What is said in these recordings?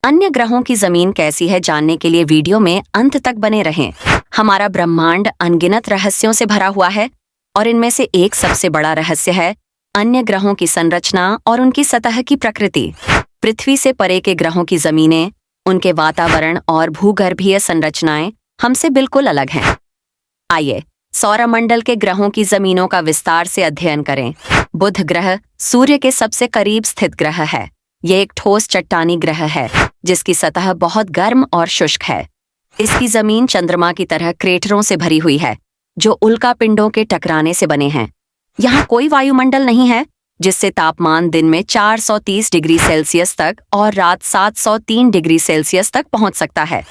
अन्य ग्रहों की जमीन कैसी है जानने के लिए वीडियो में अंत तक बने रहें। हमारा ब्रह्मांड अनगिनत रहस्यों से भरा हुआ है और इनमें से एक सबसे बड़ा रहस्य है अन्य ग्रहों की संरचना और उनकी सतह की प्रकृति। पृथ्वी से परे के ग्रहों की जमीनें, उनके वातावरण और भूगर्भीय संरचनाएं हमसे बिल्कुल अलग हैं। आइए सौरमंडल के ग्रहों की जमीनों का विस्तार से अध्ययन करें। बुध ग्रह सूर्य के सबसे करीब स्थित ग्रह है। यह एक ठोस चट्टानी ग्रह है जिसकी सतह बहुत गर्म और शुष्क है। इसकी जमीन चंद्रमा की तरह क्रेटरों से भरी हुई है जो उल्का पिंडों के टकराने से बने हैं। यहाँ कोई वायुमंडल नहीं है जिससे तापमान दिन में 430 डिग्री सेल्सियस तक और रात 703 डिग्री सेल्सियस तक पहुंच सकता है,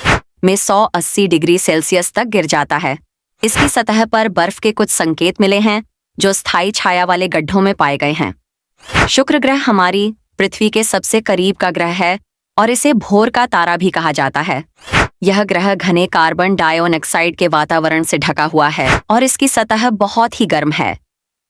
में 180 डिग्री सेल्सियस तक गिर जाता है। इसकी सतह पर बर्फ के कुछ संकेत मिले हैं जो स्थायी छाया वाले गड्ढों में पाए गए हैं। शुक्र ग्रह हमारी पृथ्वी के सबसे करीब का ग्रह है और इसे भोर का तारा भी कहा जाता है। यह ग्रह घने कार्बन डाइऑक्साइड के वातावरण से ढका हुआ है और इसकी सतह बहुत ही गर्म है।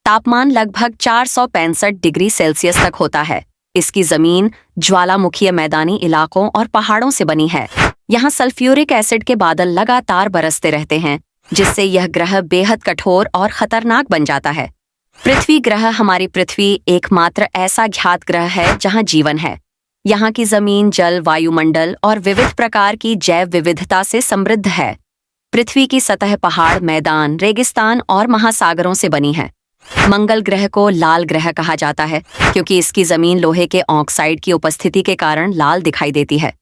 तापमान लगभग 465 डिग्री सेल्सियस तक होता है। इसकी जमीन ज्वालामुखीय मैदानी इलाकों और पहाड़ों से बनी है। यहाँ सल्फ्यूरिक एसिड के बादल लगातार बरसते रहते हैं जिससे यह ग्रह बेहद कठोर और खतरनाक बन जाता है। पृथ्वी ग्रह हमारी पृथ्वी एकमात्र ऐसा ज्ञात ग्रह है जहाँ जीवन है। यहाँ की जमीन जल, वायुमंडल और विविध प्रकार की जैव विविधता से समृद्ध है। पृथ्वी की सतह पहाड़, मैदान, रेगिस्तान और महासागरों से बनी है। मंगल ग्रह को लाल ग्रह कहा जाता है क्योंकि इसकी जमीन लोहे के ऑक्साइड की उपस्थिति के कारण लाल दिखाई देती है।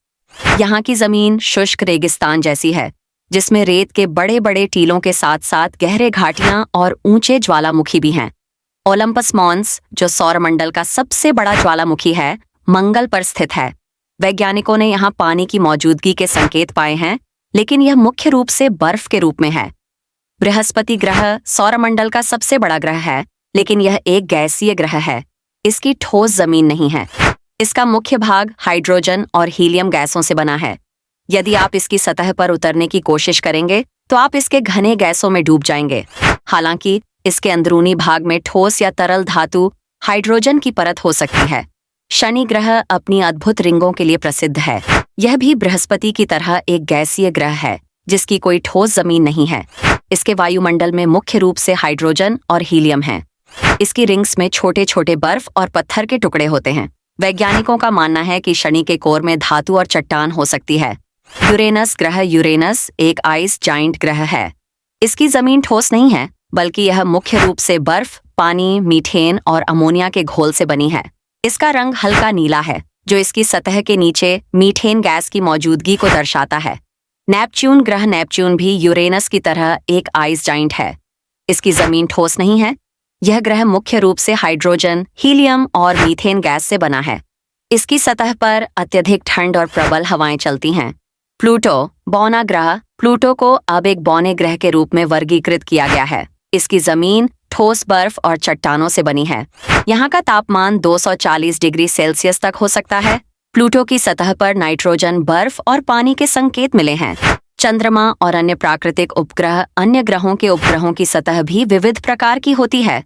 यहाँ की जमीन शुष्क रेगिस्तान जैसी है जिसमें रेत के बड़े बड़े टीलों के साथ साथ गहरे घाटियां और ऊंचे ज्वालामुखी भी हैं। ओलंपस मॉन्स, जो सौरमंडल का सबसे बड़ा ज्वालामुखी है, मंगल पर स्थित है। वैज्ञानिकों ने यहाँ पानी की मौजूदगी के संकेत पाए हैं, लेकिन यह मुख्य रूप से बर्फ के रूप में है। बृहस्पति ग्रह सौरमंडल का सबसे बड़ा ग्रह है, लेकिन यह एक गैसीय ग्रह है। इसकी ठोस जमीन नहीं है। इसका मुख्य भाग हाइड्रोजन और हीलियम गैसों से बना है। यदि आप इसकी सतह पर उतरने की कोशिश करेंगे तो आप इसके घने गैसों में डूब जाएंगे। हालांकि इसके अंदरूनी भाग में ठोस या तरल धातु हाइड्रोजन की परत हो सकती है। शनि ग्रह अपनी अद्भुत रिंगों के लिए प्रसिद्ध है। यह भी बृहस्पति की तरह एक गैसीय ग्रह है जिसकी कोई ठोस जमीन नहीं है। इसके वायुमंडल में मुख्य रूप से हाइड्रोजन और हीलियम है। इसकी रिंग्स में छोटे छोटे बर्फ और पत्थर के टुकड़े होते हैं। वैज्ञानिकों का मानना है कि शनि के कोर में धातु और चट्टान हो सकती है। यूरेनस एक आइस जाइंट ग्रह है। इसकी जमीन ठोस नहीं है, बल्कि यह मुख्य रूप से बर्फ, पानी, मीथेन और अमोनिया के घोल से बनी है। इसका रंग हल्का नीला है जो इसकी सतह के नीचे मीथेन गैस की मौजूदगी को दर्शाता है। नेपच्यून ग्रह भी यूरेनस की तरह एक आइस जाइंट है। इसकी जमीन ठोस नहीं है। यह ग्रह मुख्य रूप से हाइड्रोजन, हीलियम और मीथेन गैस से बना है। इसकी सतह पर अत्यधिक ठंड और प्रबल हवाएं चलती हैं। प्लूटो बौना ग्रह प्लूटो को अब एक बौने ग्रह के रूप में वर्गीकृत किया गया है। इसकी जमीन ठोस बर्फ और चट्टानों से बनी है। यहाँ का तापमान 240 डिग्री सेल्सियस तक हो सकता है। प्लूटो की सतह पर नाइट्रोजन, बर्फ और पानी के संकेत मिले हैं। चंद्रमा और अन्य प्राकृतिक उपग्रह अन्य ग्रहों के उपग्रहों की सतह भी विविध प्रकार की होती है।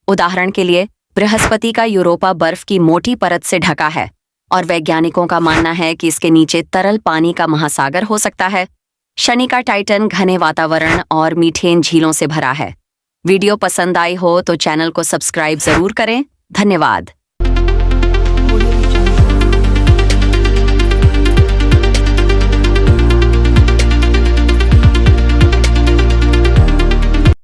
उदाहरण के लिए बृहस्पति का यूरोपा बर्फ की मोटी परत से ढका है और वैज्ञानिकों का मानना है कि इसके नीचे तरल पानी का महासागर हो सकता है। शनि का टाइटन घने वातावरण और मीथेन झीलों से भरा है। वीडियो पसंद आई हो तो चैनल को सब्सक्राइब जरूर करें। धन्यवाद।